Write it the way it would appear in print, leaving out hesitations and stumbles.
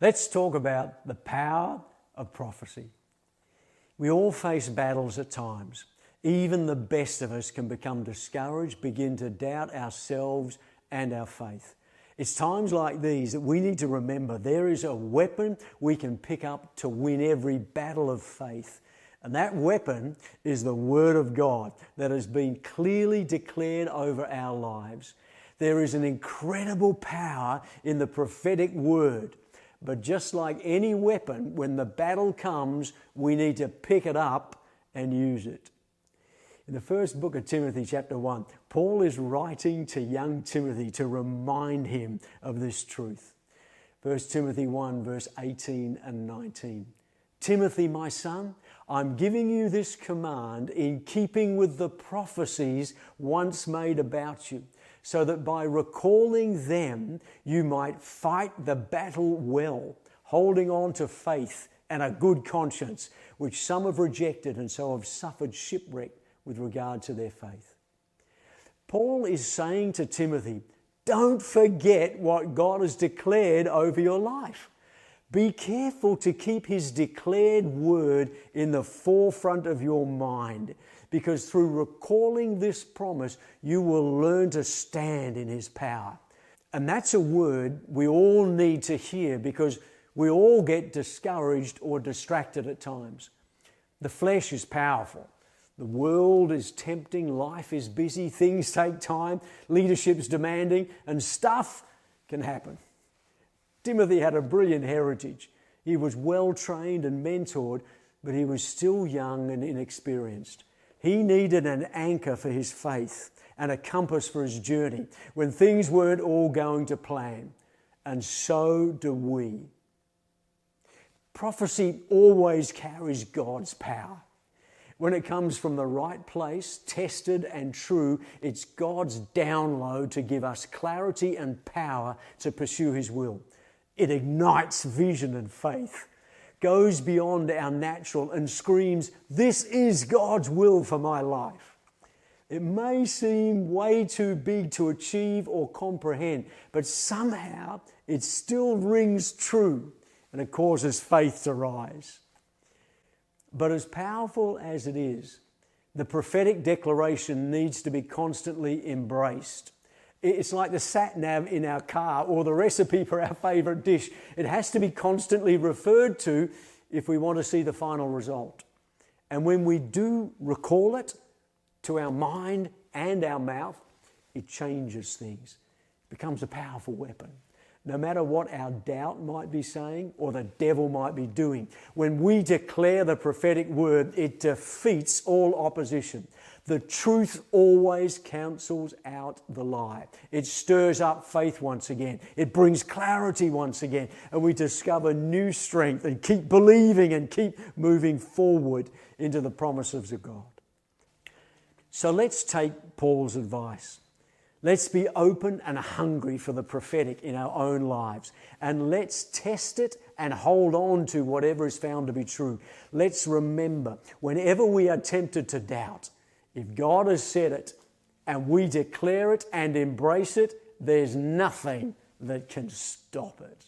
Let's talk about the power of prophecy. We all face battles at times. Even the best of us can become discouraged, begin to doubt ourselves and our faith. It's times like these that we need to remember there is a weapon we can pick up to win every battle of faith. And that weapon is the Word of God that has been clearly declared over our lives. There is an incredible power in the prophetic word. But just like any weapon, when the battle comes, we need to pick it up and use it. In the first book of Timothy, chapter 1, Paul is writing to young Timothy to remind him of this truth. 1 Timothy 1, verse 18 and 19. Timothy, my son, I'm giving you this command in keeping with the prophecies once made about you, so that by recalling them, you might fight the battle well, holding on to faith and a good conscience, which some have rejected and so have suffered shipwreck with regard to their faith. Paul is saying to Timothy, don't forget what God has declared over your life. Be careful to keep His declared word in the forefront of your mind, because through recalling this promise, you will learn to stand in His power. And that's a word we all need to hear, because we all get discouraged or distracted at times. The flesh is powerful. The world is tempting, life is busy, things take time, leadership's demanding, and stuff can happen. Timothy had a brilliant heritage. He was well trained and mentored, but he was still young and inexperienced. He needed an anchor for his faith and a compass for his journey when things weren't all going to plan. And so do we. Prophecy always carries God's power. When it comes from the right place, tested and true, it's God's download to give us clarity and power to pursue His will. It ignites vision and faith, goes beyond our natural and screams, this is God's will for my life. It may seem way too big to achieve or comprehend, but somehow it still rings true and it causes faith to rise. But as powerful as it is, the prophetic declaration needs to be constantly embraced. It's like the sat-nav in our car or the recipe for our favourite dish. It has to be constantly referred to if we want to see the final result. And when we do recall it to our mind and our mouth, it changes things. It becomes a powerful weapon. No matter what our doubt might be saying or the devil might be doing, when we declare the prophetic word, it defeats all opposition. The truth always cancels out the lie. It stirs up faith once again. It brings clarity once again. And we discover new strength and keep believing and keep moving forward into the promises of God. So let's take Paul's advice. Let's be open and hungry for the prophetic in our own lives. And let's test it and hold on to whatever is found to be true. Let's remember, whenever we are tempted to doubt, if God has said it and we declare it and embrace it, there's nothing that can stop it.